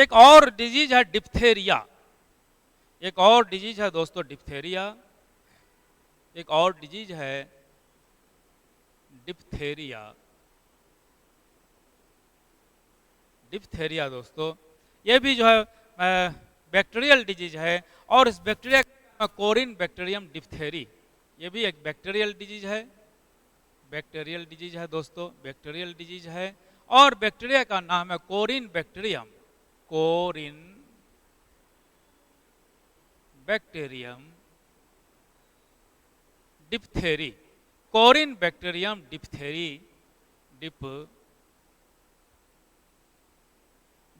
एक और डिजीज है डिप्थेरिया, एक और डिजीज है दोस्तों डिप्थेरिया, एक और डिजीज है डिप्थेरिया। डिप्थेरिया दोस्तों ये भी जो है बैक्टीरियल डिजीज है, और इस बैक्टीरिया कोरिन बैक्टीरियम डिप्थेरी, ये भी एक बैक्टीरियल डिजीज है, बैक्टीरियल डिजीज है दोस्तों, बैक्टीरियल डिजीज है। और बैक्टीरिया का नाम है Corynebacterium, Corynebacterium diphtheriae, Corynebacterium diphtheriae,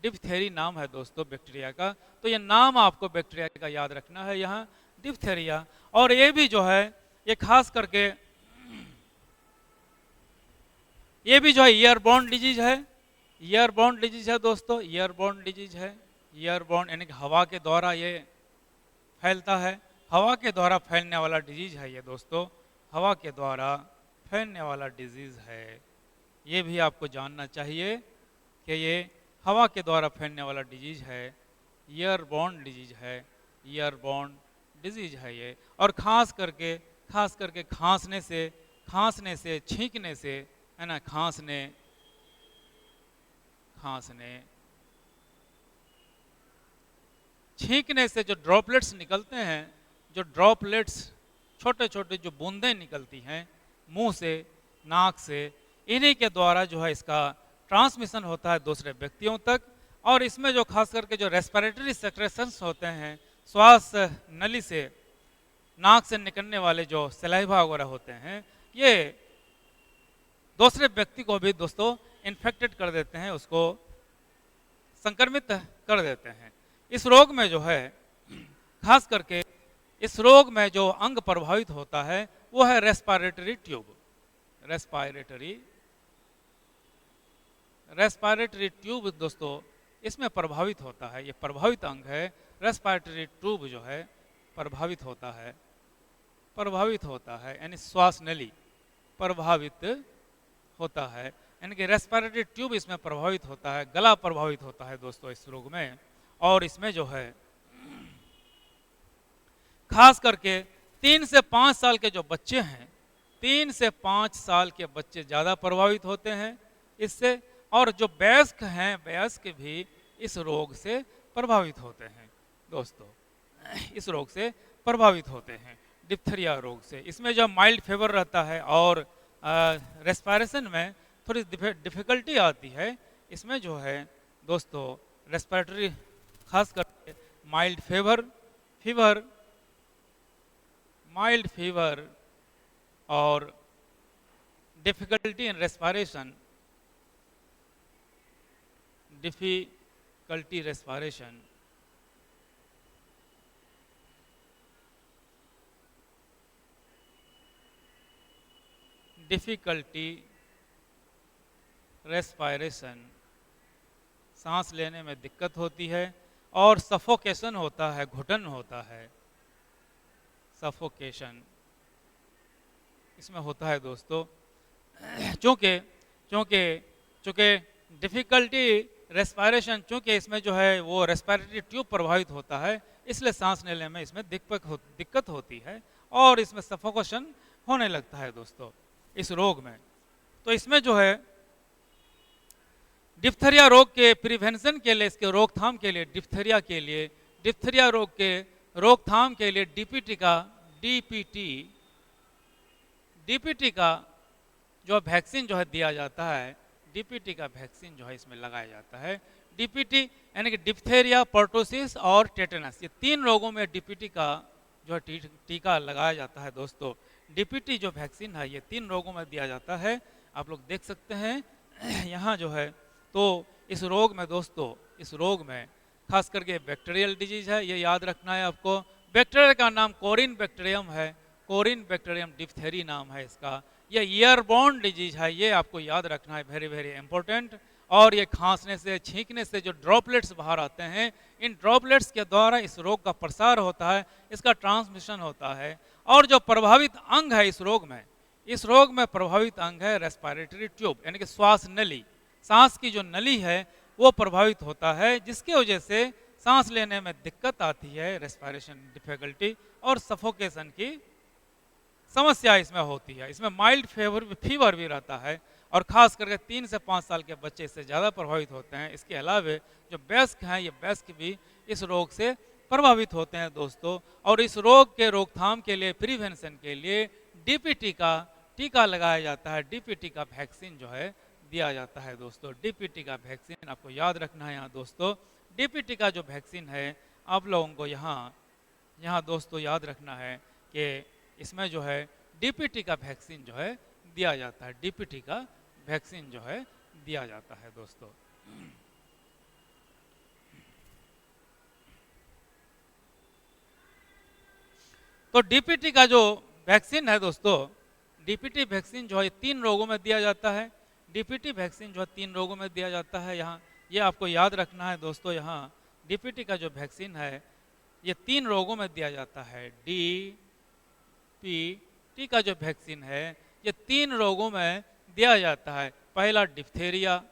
diphtheria नाम है दोस्तों बैक्टीरिया का। तो ये नाम आपको बैक्टीरिया का याद रखना है यहाँ, डिप्थेरिया। और ये भी जो है ये खास करके ये भी जो है ईयरबोर्न डिजीज है, ईयरबोर्न डिजीज है दोस्तों, ईयरबोर्न डिजीज है, ईयरबोर्न यानी कि हवा के द्वारा ये फैलता है, हवा के द्वारा फैलने वाला डिजीज है ये दोस्तों, हवा के द्वारा फैलने वाला डिजीज है। ये भी आपको जानना चाहिए कि ये हवा के द्वारा फैलने वाला डिजीज है, ईयरबोर्न डिजीज है, ईयरबोर्न डिजीज है ये। और खास करके खांसने से छींकने से, है ना, खांसने छींकने से जो ड्रॉपलेट्स निकलते हैं, जो ड्रॉपलेट्स छोटे छोटे जो बूंदें निकलती हैं मुंह से, नाक से, इन्हीं के द्वारा जो है इसका ट्रांसमिशन होता है दूसरे व्यक्तियों तक। और इसमें जो खास करके जो रेस्पिरेटरी सेक्रेशंस होते हैं, श्वास नली से, नाक से निकलने वाले जो सलाइवा वगैरह होते हैं, ये दूसरे व्यक्ति को भी दोस्तों इन्फेक्टेड कर देते हैं, उसको संक्रमित कर देते हैं। इस रोग में जो है खास करके इस रोग में जो अंग प्रभावित होता है वो है रेस्पिरेटरी ट्यूब, रेस्पिरेटरी ट्यूब दोस्तों इसमें प्रभावित होता है, ये प्रभावित अंग है। रेस्पिरेटरी ट्यूब जो है प्रभावित होता है यानी श्वास नली प्रभावित होता है, यानी कि रेस्पिरेटरी ट्यूब इसमें प्रभावित होता है, गला प्रभावित होता है दोस्तों इस रोग में। और इसमें जो है खास करके 3 से 5 साल के जो बच्चे हैं, 3 से 5 साल के बच्चे ज़्यादा प्रभावित होते हैं इससे। और जो वयस्क हैं, वयस्क भी इस रोग से प्रभावित होते हैं दोस्तों, इस रोग से प्रभावित होते हैं, डिप्थेरिया रोग से। इसमें जो माइल्ड फीवर रहता है और रेस्पिरेशन में थोड़ी डिफिकल्टी आती है। इसमें जो है दोस्तों रेस्पिरेटरी खास करके माइल्ड फीवर और difficulty in respiration, difficulty respiration, सांस लेने में दिक्कत होती है, और सफोकेशन होता है, घुटन होता है, सफोकेशन इसमें होता है दोस्तों। चूँकि डिफिकल्टी रेस्पिरेशन, चूँकि इसमें जो है वो रेस्पिरेटरी ट्यूब प्रभावित होता है, इसलिए सांस लेने में इसमें दिक्कत होती है और इसमें सफोकेशन होने लगता है दोस्तों इस रोग में। तो इसमें जो है डिप्थेरिया रोग के प्रिवेंशन के लिए, इसके रोकथाम के लिए, डिप्थेरिया रोग के रोकथाम के लिए डीपीटी का जो वैक्सीन जो है दिया जाता है, डीपीटी का वैक्सीन जो है इसमें लगाया जाता है। डीपीटी यानी कि डिप्थेरिया, पर्टोसिस और टेटनस, ये 3 रोगों में डीपीटी का जो है टीका लगाया जाता है दोस्तों। डीपीटी जो वैक्सीन है ये 3 रोगों में दिया जाता है, आप लोग देख सकते हैं यहाँ जो है। तो इस रोग में दोस्तों, इस रोग में खास करके बैक्टीरियल डिजीज है, ये याद रखना है आपको। बैक्टीरिया का नाम कोरिन बैक्टीरियम है, कोरिन बैक्टीरियम डिप्थेरी नाम है इसका। ये ईयरबोर्न डिजीज है, ये आपको याद रखना है, वेरी वेरी इंपॉर्टेंट। और ये खांसने से, छींकने से जो ड्रॉपलेट्स बाहर आते हैं, इन ड्रॉपलेट्स के द्वारा इस रोग का प्रसार होता है, इसका ट्रांसमिशन होता है। और जो प्रभावित अंग है इस रोग में प्रभावित अंग है रेस्पिरेटरी ट्यूब, यानी कि श्वास नली, सांस की जो नली है वो प्रभावित होता है, जिसकी वजह से सांस लेने में दिक्कत आती है, रेस्पिरेशन डिफिकल्टी और सफोकेशन की समस्या इसमें होती है। इसमें माइल्ड फीवर भी रहता है और ख़ास करके 3 से 5 साल के बच्चे इससे ज़्यादा प्रभावित होते हैं। इसके अलावा जो वयस्क हैं, ये वयस्क भी इस रोग से प्रभावित होते हैं दोस्तों। और इस रोग के रोकथाम के लिए, प्रिवेंशन के लिए डीपीटी का टीका लगाया जाता है, डीपीटी का वैक्सीन जो है दिया जाता है दोस्तों। डीपीटी का वैक्सीन आपको याद रखना है यहाँ दोस्तों। डीपीटी का जो वैक्सीन है आप लोगों को यहाँ दोस्तों याद रखना है कि इसमें जो है डीपीटी का वैक्सीन जो है दिया जाता है, डीपीटी का वैक्सीन जो है दिया जाता है दोस्तों। तो डीपीटी का जो वैक्सीन है दोस्तों, डीपीटी वैक्सीन जो है 3 रोगों में दिया जाता है। डीपीटी वैक्सीन जो है 3 रोगों में दिया जाता है। यहाँ ये आपको याद रखना है दोस्तों। यहाँ डीपीटी का जो वैक्सीन है ये 3 रोगों में दिया जाता है। डीपीटी का जो वैक्सीन है ये 3 रोगों में दिया जाता है। पहला डिप्थेरिया,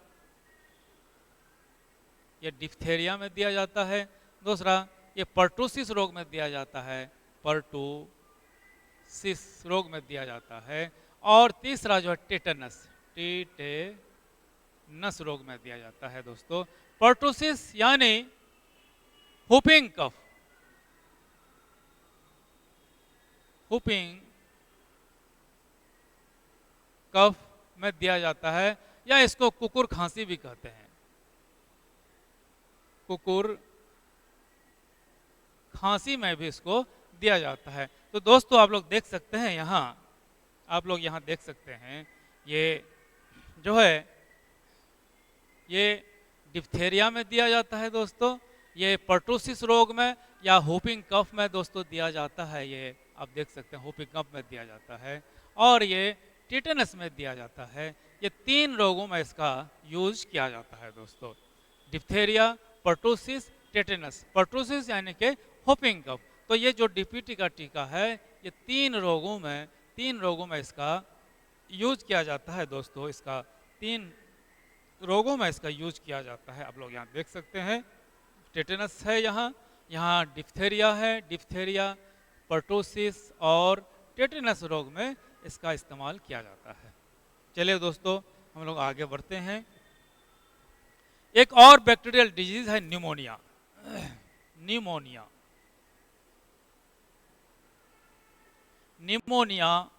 ये डिप्थेरिया में दिया जाता है। दूसरा ये पर्टूसिस रोग में दिया जाता है, पर्टूसिस रोग में दिया जाता है। और तीसरा जो है टेटनस, टेटनस रोग में दिया जाता है दोस्तों। पर्टूसिस यानी हुपिंग कफ, हुपिंग कफ में दिया जाता है, या इसको कुकुर खांसी भी कहते हैं। कुकुर खांसी में भी इसको दिया जाता है। तो दोस्तों आप लोग देख सकते हैं यहाँ, आप लोग यहाँ देख सकते हैं ये जो है ये डिप्थेरिया में दिया जाता है दोस्तों, ये पर्टूसिस रोग में या हुपिंग कफ में दोस्तों दिया जाता है। ये आप देख सकते हैं हुपिंग कफ में दिया जाता है, और ये टिटेनस में दिया जाता है। ये 3 रोगों में इसका यूज किया जाता है दोस्तों। Diphtheria, pertussis, tetanus. पर्टूसिस यानी कि हुपिंग कफ। तो ये जो डीपीटी का टीका है ये 3 रोगों में इसका यूज किया जाता है दोस्तों। इसका 3 रोगों में इसका यूज किया जाता है। आप लोग यहाँ देख सकते हैं टेटेनस है, यहाँ डिप्थेरिया है, डिप्थेरिया, पर्टूसिस और टेटेनस रोग में इसका इस्तेमाल किया जाता है। चलिए दोस्तों हम लोग आगे बढ़ते हैं। एक और बैक्टीरियल डिजीज है न्यूमोनिया। न्यूमोनिया, न्यूमोनिया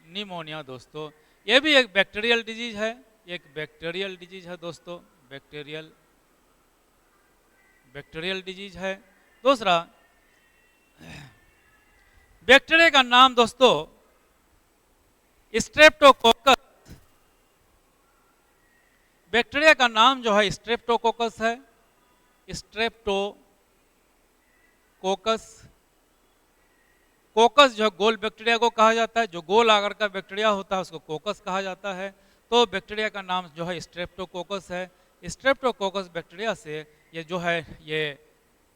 न्यूमोनिया दोस्तों ये भी एक बैक्टीरियल डिजीज है, एक बैक्टीरियल डिजीज है दोस्तों। बैक्टीरियल डिजीज है। दूसरा बैक्टीरिया का नाम दोस्तों स्ट्रेप्टोकोकस, बैक्टीरिया का नाम जो है स्ट्रेप्टोकोकस है। स्ट्रेप्टोकोकस, कोकस जो है गोल बैक्टीरिया को कहा जाता है, जो गोल आकार का बैक्टीरिया होता है उसको कोकस कहा जाता है। तो बैक्टीरिया का नाम जो है स्ट्रेप्टोकोकस है। स्ट्रेप्टोकोकस बैक्टीरिया से ये जो है ये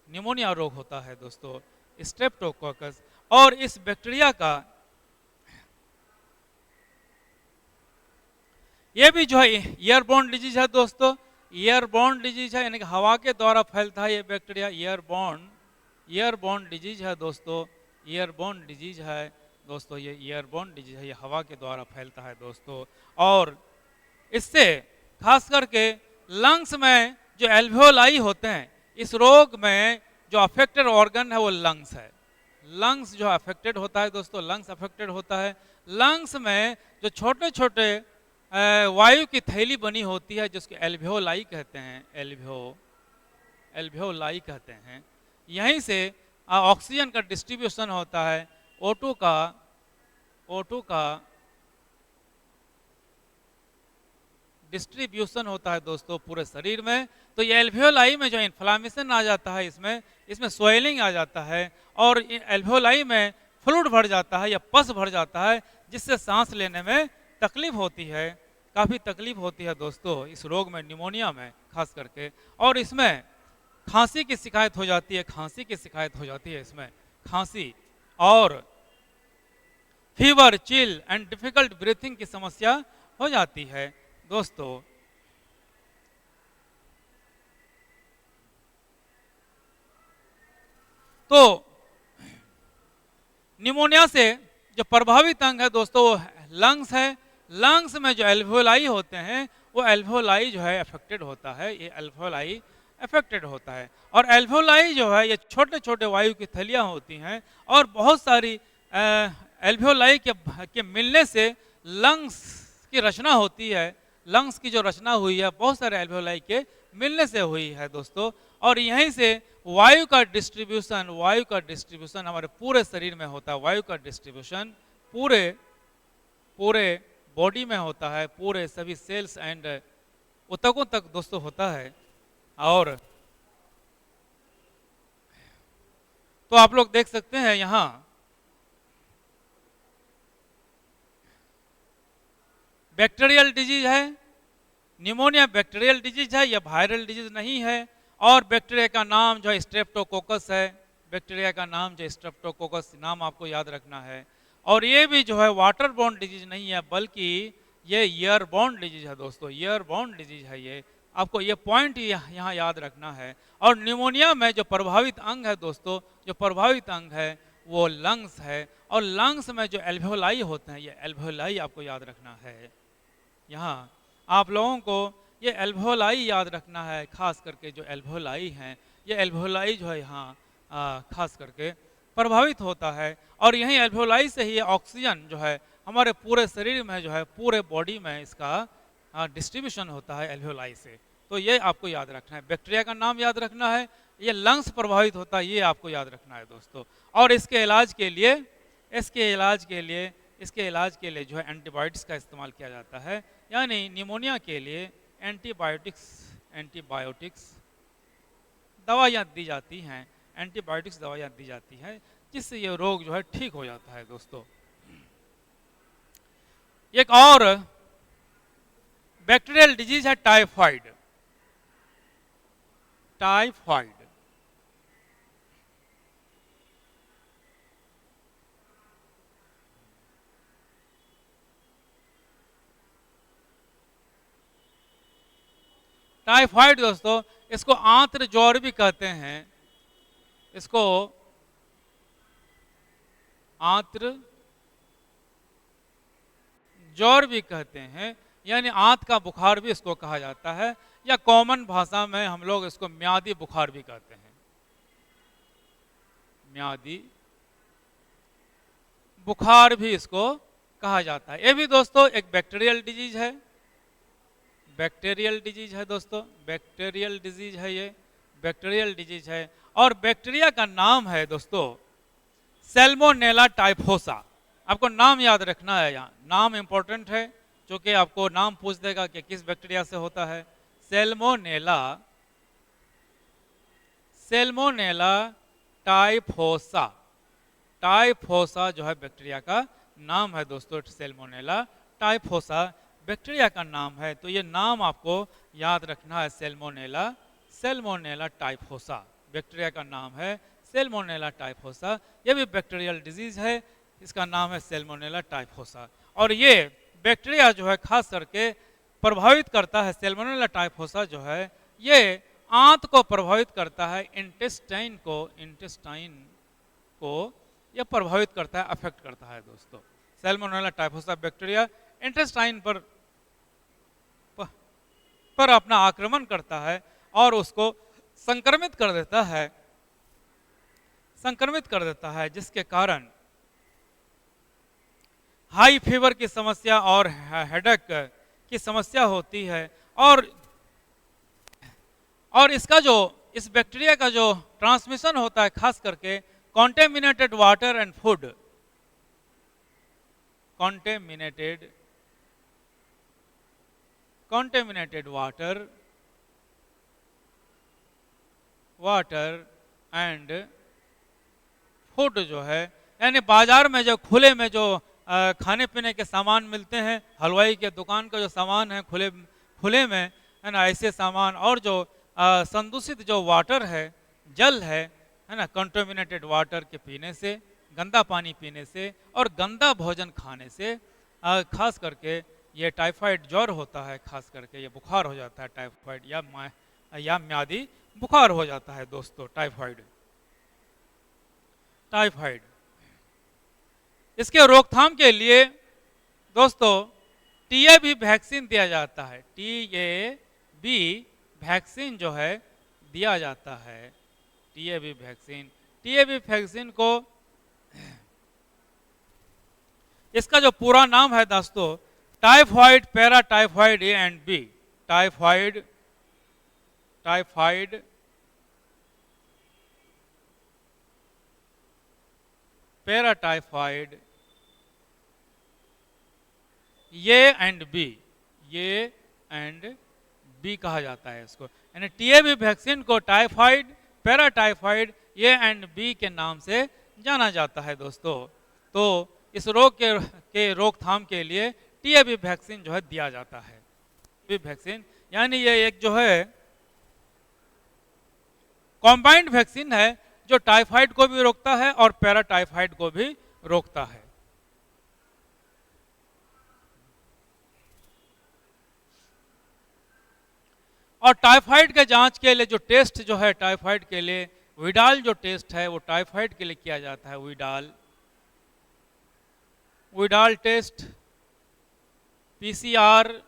न्यूमोनिया रोग होता है दोस्तों, स्ट्रेप्टोकोकस। और इस बैक्टीरिया का ये भी जो है एयरबोर्न डिजीज है दोस्तों। एयरबोर्न डिजीज है यानी कि हवा के द्वारा फैलता है ये बैक्टीरिया। एयरबोर्न डिजीज है दोस्तों, एयरबोर्न डिजीज है दोस्तों, ये एयरबोर्न डिजीज है, ये हवा के द्वारा फैलता है दोस्तों। और इससे खास करके लंग्स में जो एल्वेओलाई होते हैं, इस रोग में जो अफेक्टेड ऑर्गन है वो लंग्स है। लंग्स जो अफेक्टेड होता है दोस्तों, लंग्स अफेक्टेड होता है। लंग्स में जो छोटे छोटे वायु की थैली बनी होती है जिसको एल्वेओलाई कहते हैं, एल्वेओलाई कहते हैं, यहीं से ऑक्सीजन का डिस्ट्रीब्यूशन होता है, O2 का डिस्ट्रीब्यूशन होता है दोस्तों पूरे शरीर में। तो ये एल्वेओलाई में जो इन्फ्लामेशन आ जाता है, इसमें स्वेलिंग आ जाता है और एल्वेओलाई में फ्लूइड भर जाता है या पस भर जाता है, जिससे सांस लेने में तकलीफ होती है, काफ़ी तकलीफ होती है दोस्तों इस रोग में, निमोनिया में खास करके। और इसमें खांसी की शिकायत हो जाती है, खांसी की शिकायत हो जाती है इसमें, खांसी। और fever, chill and difficult breathing की समस्या हो जाती है दोस्तों। तो निमोनिया से जो प्रभावित अंग है दोस्तों वो लंग्स है। लंग्स में जो एल्वेओलाई होते हैं वो एल्वेओलाई जो है अफेक्टेड होता है, ये एल्वेओलाई अफेक्टेड होता है। और एल्वेओलाई जो है ये छोटे छोटे वायु की थैलियाँ होती हैं और बहुत सारी एल्वेओलाई के मिलने से लंग्स की रचना होती है। लंग्स की जो रचना हुई है बहुत सारे एल्वेओलाई के मिलने से हुई है दोस्तों। और यहीं से वायु का डिस्ट्रीब्यूशन हमारे पूरे शरीर में होता है। वायु का डिस्ट्रीब्यूशन पूरे पूरे बॉडी में होता है, पूरे सभी सेल्स एंड ऊतकों तक दोस्तों होता है। और तो आप लोग देख सकते हैं यहाँ बैक्टीरियल डिजीज है, निमोनिया बैक्टीरियल डिजीज है, यह वायरल डिजीज नहीं है। और बैक्टीरिया का नाम जो है स्ट्रेप्टोकोकस है, बैक्टीरिया का नाम जो स्ट्रेप्टोकोकस नाम आपको याद रखना है। और ये भी जो है वाटर बॉर्न डिजीज नहीं है बल्कि ये ईयर बॉर्न डिजीज है दोस्तों, ईयर बॉर्न डिजीज है ये। आपको ये पॉइंट यहाँ याद रखना है। और निमोनिया में जो प्रभावित अंग है दोस्तों, जो प्रभावित अंग है वो लंग्स है। और लंग्स में जो एल्वेओलाई होते हैं ये एल्वेओलाई आपको याद रखना है। यहाँ आप लोगों को ये एल्वेओलाई याद रखना है, खास करके जो एल्वेओलाई हैं ये एल्वेओलाई जो है यहाँ खास करके प्रभावित होता है। और यहीं एल्वेओलाई से ही ऑक्सीजन जो है हमारे पूरे शरीर में जो है पूरे बॉडी में इसका डिस्ट्रीब्यूशन होता है एल्वेओलाई से। तो ये आपको याद रखना है। बैक्टीरिया का नाम याद रखना है, ये लंग्स प्रभावित होता है, ये आपको याद रखना है दोस्तों। और इसके इलाज के लिए जो है एंटीबायोटिक्स का इस्तेमाल किया जाता है। यानी निमोनिया के लिए एंटीबायोटिक्स दवाइयाँ दी जाती हैं, एंटीबायोटिक्स दवाइयाँ दी जाती हैं जिससे ये रोग जो है ठीक हो जाता है दोस्तों। एक और बैक्टीरियल डिजीज है टाइफाइड। टाइफाइड दोस्तों इसको आंत्र ज्वर भी कहते हैं, इसको आंत्र ज्वर भी कहते हैं, यानी आंत का बुखार भी इसको कहा जाता है। या कॉमन भाषा में हम लोग इसको म्यादी बुखार भी कहते हैं, म्यादी बुखार भी इसको कहा जाता है। ये भी दोस्तों एक बैक्टीरियल डिजीज है, बैक्टीरियल डिजीज है दोस्तों, बैक्टीरियल डिजीज है ये, बैक्टीरियल डिजीज है। और बैक्टीरिया का नाम है दोस्तों सैल्मोनेला टाइफोसा। आपको नाम याद रखना है, यहाँ नाम इंपॉर्टेंट है क्योंकि आपको नाम पूछ देगा कि किस बैक्टीरिया से होता है। सैल्मोनेला टाइफोसा, टाइफोसा जो है बैक्टीरिया का नाम है दोस्तों। सैल्मोनेला टाइफोसा बैक्टीरिया का नाम है, तो ये नाम आपको याद रखना है। सैल्मोनेला टाइफोसा बैक्टीरिया का नाम है, सैल्मोनेला टाइफोसा। ये भी बैक्टीरियल डिजीज है, इसका नाम है सैल्मोनेला टाइफोसा। और ये बैक्टीरिया जो है खास करके प्रभावित करता है, सैल्मोनेला टाइफोसा जो है ये आंत को प्रभावित करता है, इंटेस्टाइन को ये प्रभावित करता है, अफेक्ट करता है दोस्तों। सैल्मोनेला टाइफोसा बैक्टीरिया इंटेस्टाइन पर अपना आक्रमण करता है और उसको संक्रमित कर देता है, जिसके कारण हाई फीवर की समस्या और हेडेक की समस्या होती है। और इसका जो इस बैक्टीरिया का जो ट्रांसमिशन होता है खास करके contaminated water and food, contaminated water and food जो है, यानी बाजार में जो खुले में जो खाने पीने के सामान मिलते हैं, हलवाई के दुकान का जो सामान है खुले में है ना, ऐसे सामान। और जो संदूषित जो वाटर है, जल है ना, कंटामिनेटेड वाटर के पीने से गंदा पानी पीने से और गंदा भोजन खाने से खास करके ये टाइफाइड ज्वर होता है, खास करके ये बुखार हो जाता है टाइफाइड या म्यादी बुखार हो जाता है दोस्तों। टाइफाइड टाइफाइड इसके रोकथाम के लिए दोस्तों टीएबी वैक्सीन दिया जाता है। टीएबी वैक्सीन जो है दिया जाता है। टीएबी वैक्सीन को इसका जो पूरा नाम है दोस्तों typhoid paratyphoid A and B. Typhoid paratyphoid ये एंड बी कहा जाता है इसको। यानी टीएबी वैक्सीन को typhoid paratyphoid A and B के नाम से जाना जाता है दोस्तों। तो इस रोग के रोकथाम के लिए टीएबी वैक्सीन जो है दिया जाता है। वैक्सीन यानी ये एक जो है कॉम्बाइंड वैक्सीन है जो टाइफाइड को भी रोकता है और पैरा टाइफाइड को भी रोकता है। और टाइफाइड के जांच के लिए जो टेस्ट जो है टाइफाइड के लिए विडाल जो टेस्ट है वो टाइफाइड के लिए किया जाता है। Widal test PCR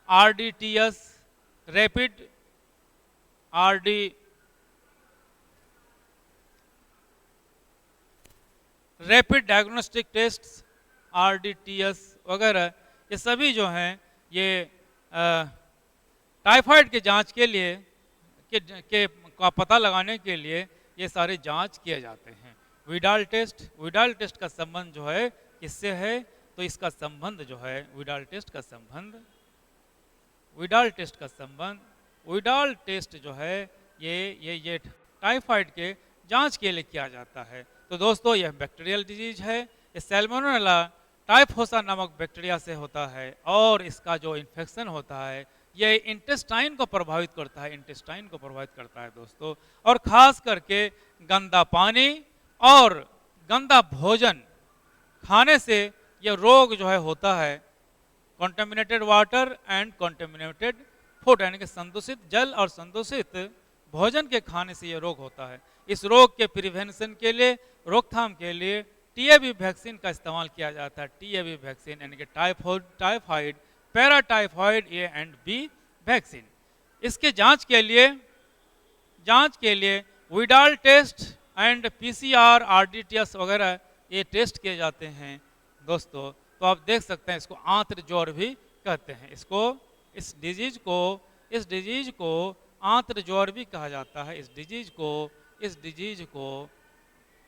RDTs rapid diagnostic test RDTs वगैरह ये सभी जो हैं ये टाइफाइड के जांच के लिए का पता लगाने के लिए ये सारे जांच किए जाते हैं। विडाल टेस्ट का संबंध जो है किससे है? तो इसका संबंध जो है विडाल टेस्ट जो है ये टाइफाइड के जांच के लिए किया जाता है। तो दोस्तों यह बैक्टीरियल डिजीज है। ये सैल्मोनेला टाइफोसा नामक बैक्टीरिया से होता है और इसका जो इन्फेक्शन होता है ये इंटेस्टाइन को प्रभावित करता है दोस्तों। और खास करके गंदा पानी और गंदा भोजन खाने से यह रोग जो है होता है। Contaminated water and contaminated food यानी कि संदूषित जल और संदूषित भोजन के खाने से यह रोग होता है। इस रोग के प्रिवेंशन के लिए रोकथाम के लिए टीएबी वैक्सीन का इस्तेमाल किया जाता है। टीएबी वैक्सीन यानी कि typhoid paratyphoid A and B vaccine. इसके जांच के लिए Widal test and PCR RDTs वगैरह ये टेस्ट किए जाते हैं दोस्तों। तो आप देख सकते हैं इसको आंत्र ज्वर भी कहते हैं। इस डिजीज को आंत्र ज्वर भी कहा जाता है। इस डिजीज को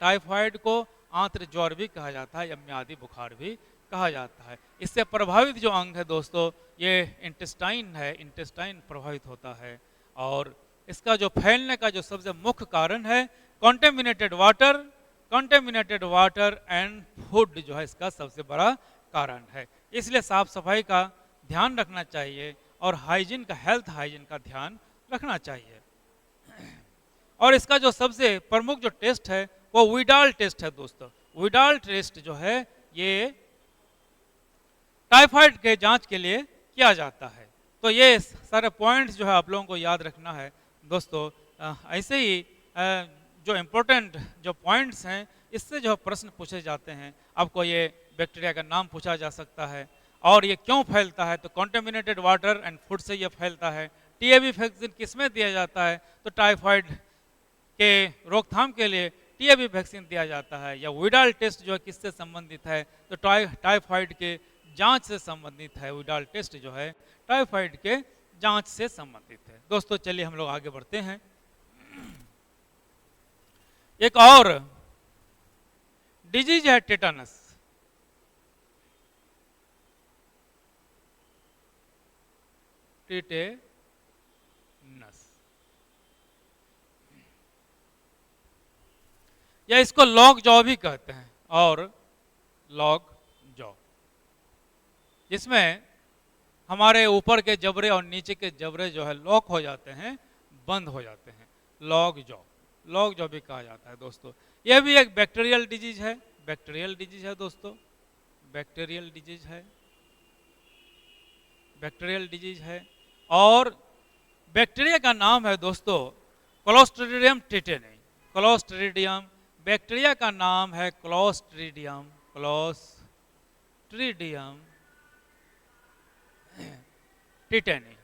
टाइफाइड को आंत्र ज्वर भी कहा जाता है या म्यादी बुखार भी कहा जाता है। इससे प्रभावित जो अंग है दोस्तों ये इंटेस्टाइन प्रभावित होता है। और इसका जो फैलने का जो सबसे मुख्य कारण है कॉन्टेमिनेटेड वाटर एंड फूड जो है इसका सबसे बड़ा कारण है। इसलिए साफ सफाई का ध्यान रखना चाहिए और हेल्थ हाइजीन का ध्यान रखना चाहिए। और इसका जो सबसे प्रमुख जो टेस्ट है वो विडाल टेस्ट है दोस्तों। विडाल टेस्ट जो है ये टाइफाइड के जांच के लिए किया जाता है। तो ये सारे पॉइंट्स जो है आप लोगों को याद रखना है दोस्तों। ऐसे ही जो इम्पोर्टेंट जो पॉइंट्स हैं इससे जो प्रश्न पूछे जाते हैं। आपको ये बैक्टीरिया का नाम पूछा जा सकता है और ये क्यों फैलता है, तो कॉन्टेमिनेटेड वाटर एंड फूड से ये फैलता है। टीएबी वैक्सीन किसमें दिया जाता है, तो टाइफाइड के रोकथाम के लिए टीएबी वैक्सीन दिया जाता है। या विडाल टेस्ट जो है किससे संबंधित है, तो टाइफाइड के जांच से संबंधित है। विडाल टेस्ट जो है टाइफाइड के जांच से संबंधित है। दोस्तों चलिए हम लोग आगे बढ़ते हैं। एक और डिजीज है टेटानस। या इसको लॉग जॉ भी कहते हैं और लॉग जॉ, जिसमें हमारे ऊपर के जबड़े और नीचे के जबड़े जो है लॉक हो जाते हैं, बंद हो जाते हैं। लॉग जॉ लॉग जो भी कहा जाता है दोस्तों। यह भी एक बैक्टीरियल डिजीज है, बैक्टीरियल डिजीज है दोस्तों, बैक्टीरियल डिजीज है, बैक्टीरियल डिजीज है। और बैक्टीरिया का नाम है दोस्तों क्लोस्ट्रीडियम टिटेनी, क्लोस्ट्रीडियम, बैक्टीरिया का नाम है Clostridium, Clostridium tetani,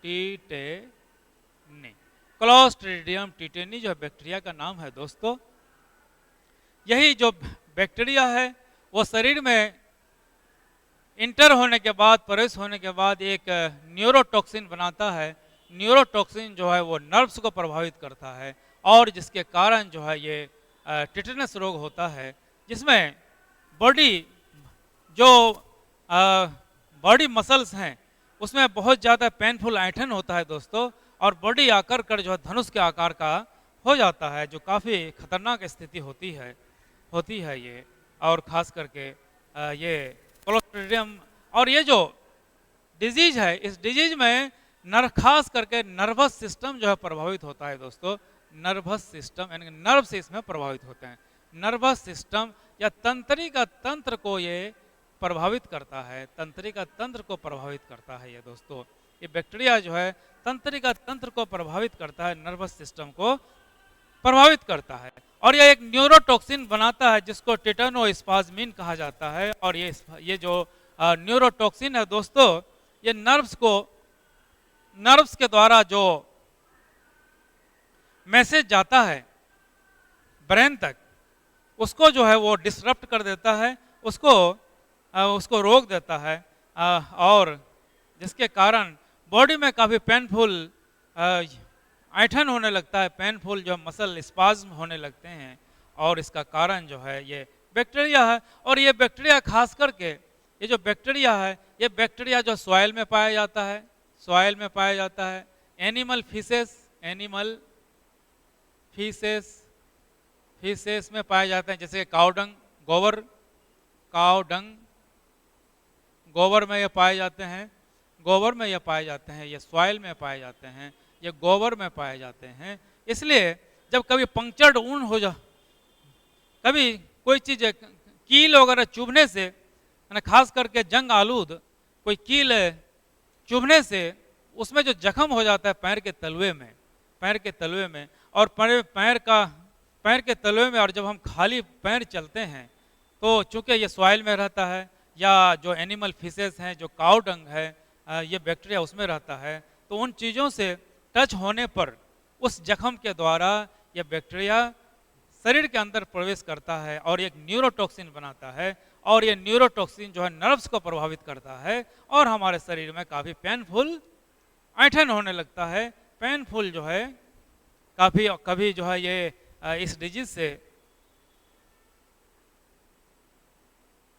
tetani, Clostridium tetani जो बैक्टीरिया का नाम है दोस्तों। यही जो बैक्टीरिया है वो शरीर में इंटर होने के बाद, प्रवेश होने के बाद एक न्यूरोटॉक्सिन बनाता है। न्यूरोटॉक्सिन जो है वो नर्व्स को प्रभावित करता है और जिसके कारण जो है ये टिटेनस रोग होता है, जिसमें बॉडी जो बॉडी मसल्स हैं उसमें बहुत ज़्यादा पेनफुल ऐंठन होता है दोस्तों, और बॉडी आकर कर जो है धनुष के आकार का हो जाता है, जो काफ़ी खतरनाक स्थिति होती है ये। और ख़ास करके ये क्लोस्ट्रीडियम, और ये जो डिजीज है इस डिजीज में खास करके नर्वस सिस्टम जो है प्रभावित होता है दोस्तों। नर्वस सिस्टम यानी नर्व से इसमें प्रभावित होते हैं। नर्वस सिस्टम या तंत्रिका तंत्र को ये प्रभावित करता है, तंत्रिका तंत्र को प्रभावित करता है ये दोस्तों। ये बैक्टीरिया जो है तंत्रिका तंत्र को प्रभावित करता है, नर्वस सिस्टम को प्रभावित करता है। और यह एक न्यूरोटॉक्सिन बनाता है जिसको टिटेनोस्पाज्मिन कहा जाता है। और ये जो न्यूरोटॉक्सिन है दोस्तों, ये नर्व्स के द्वारा जो मैसेज जाता है ब्रेन तक, उसको जो है वो डिसरप्ट कर देता है, उसको रोक देता है, और जिसके कारण बॉडी में काफ़ी पेनफुल ऐंठन होने लगता है, पेनफुल जो मसल स्पाज्म होने लगते हैं। और इसका कारण जो है ये बैक्टीरिया है। और ये बैक्टीरिया खास करके ये जो बैक्टीरिया है, ये बैक्टीरिया जो सॉइल में पाया जाता है, सॉइल में पाया जाता है, एनिमल फीसेस में पाए जाते हैं, जैसे काउडंग, गोबर में ये पाए जाते हैं, गोबर में ये पाए जाते हैं, ये सॉइल में पाए जाते हैं, ये गोबर में पाए जाते हैं। इसलिए जब कभी पंक्चर्ड ऊन हो जा, कभी कोई चीज़ कील वगैरह चुभने से, खास करके जंग आलूद कोई कील चुभने से उसमें जो जख्म हो जाता है पैर के तलवे में, और पैर के तलवे में, और जब हम खाली पैर चलते हैं तो चूंकि ये सॉइल में रहता है, या जो एनिमल फिशेस हैं, जो काउ डंग है, ये बैक्टीरिया उसमें रहता है, तो उन चीज़ों से टच होने पर उस जख्म के द्वारा यह बैक्टीरिया शरीर के अंदर प्रवेश करता है और एक न्यूरोटॉक्सिन बनाता है। और ये न्यूरोटॉक्सिन जो है नर्व्स को प्रभावित करता है और हमारे शरीर में काफ़ी पेनफुल ऐंठन होने लगता है। पेनफुल जो है कभी जो है ये इस डिजीज से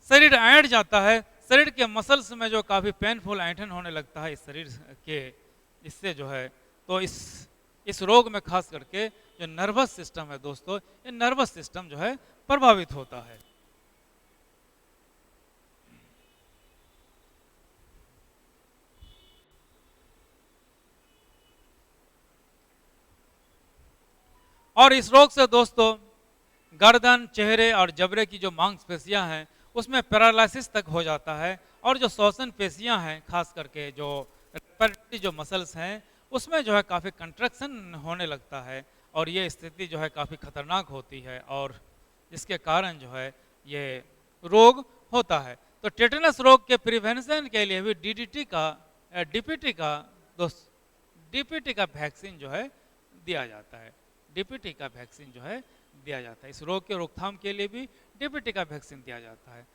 शरीर ऐंठ जाता है, शरीर के मसल्स में जो काफ़ी पेनफुल ऐंठन होने लगता है इस शरीर के, इससे जो है तो इस रोग में खास करके जो नर्वस सिस्टम है दोस्तों, ये नर्वस सिस्टम जो है प्रभावित होता है। और इस रोग से दोस्तों गर्दन, चेहरे और जबड़े की जो मांसपेशियां हैं उसमें पैरालिसिस तक हो जाता है, और जो श्वसन पेशियां हैं खास करके जो रेस्पिरेटरी जो मसल्स हैं उसमें जो है काफ़ी कंट्रैक्शन होने लगता है, और ये स्थिति जो है काफ़ी खतरनाक होती है, और जिसके कारण जो है ये रोग होता है। तो टेटनस रोग के प्रिवेंशन के लिए भी डीपीटी का वैक्सीन जो है दिया जाता है, डीपीटी का वैक्सीन जो है दिया जाता है। इस रोग के रोकथाम के लिए भी डीपीटी का वैक्सीन दिया जाता है।